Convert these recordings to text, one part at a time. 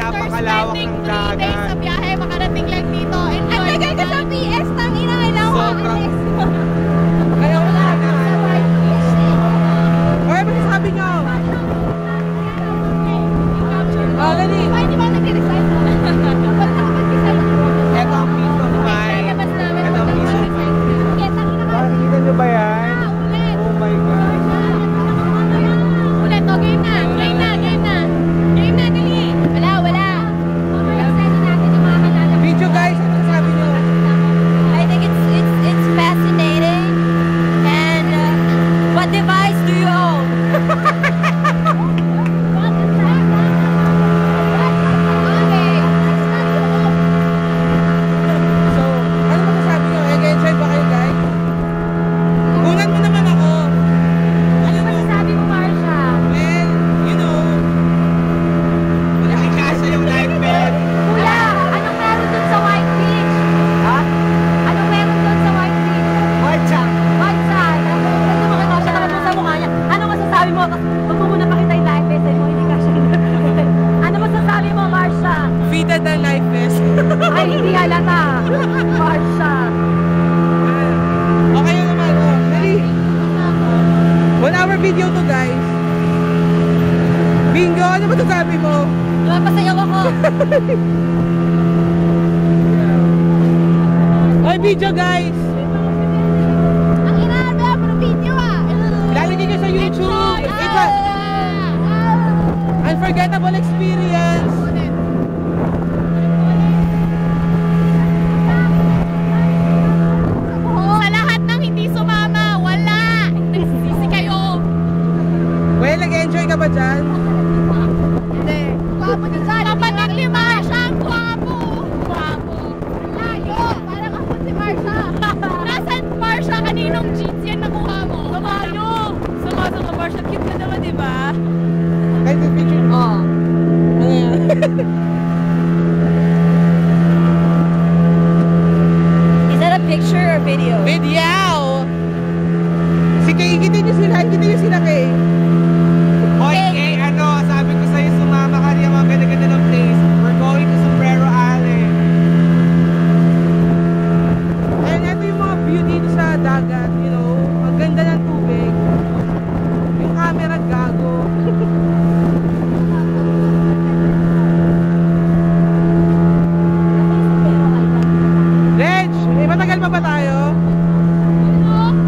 napakalawak ng dagat. 3 days sa biyahe, makarating lang dito. Ang tagal ka sa PS, tangina, kailangan ko alis. Kaya wala na. Okay, ba sabi nyo? Dali. Hindi ba nag-resign? Ito ang piece of mind. Ito ang piece of mind. Nakikita nyo ba yan? Oh my God. Ulit, o game na. Game na, game na. Game na, dali. Wala. Video guys, ano sabi nyo? I think it's fascinating. And what device do you own? Ay, hindi halata. Marsha. Okay naman, dali. 1 hour video to guys. Bingo, ano ba sabi mo? Napasayaw ako. Okay, video guys. Ang inaarga mo ng video Lalagay nyo sa YouTube. It's an unforgettable experience. Sa lahat ng hindi sumama, wala. Nagsisisi kayo. Well, nag-enjoy ka ba dyan? Hindi. Gwapo na dyan. Kapatid ni Marsha, ang gwapo. Gwapo. Layo. Parang ako si Marsha. Nasaan Marsha? Kaninong jeans yan nakuha mo? Samayo. Sama ka Marsha. Cute ka naman, diba? Kahit yung picture? Oh. Ano yan? Is that a picture or video? Video! Si Kay, kita nyo sila Kay. Hoy Kay, ano, sabi ko sa'yo sumama ka niya mga ganda-ganda ng place. We're going to Sombrero Island. And ito yung mga view dito sa dagat, you know. Ang ganda ng tubig. Yung camera gago. Reg, matagal pa ba tayo?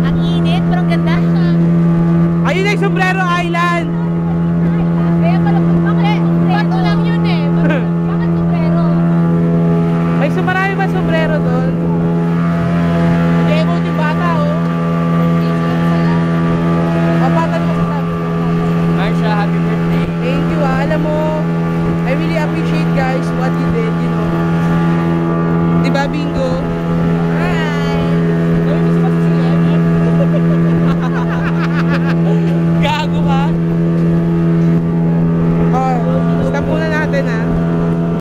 Ang init, pero ang ganda. Ayun ay Sombrero Island.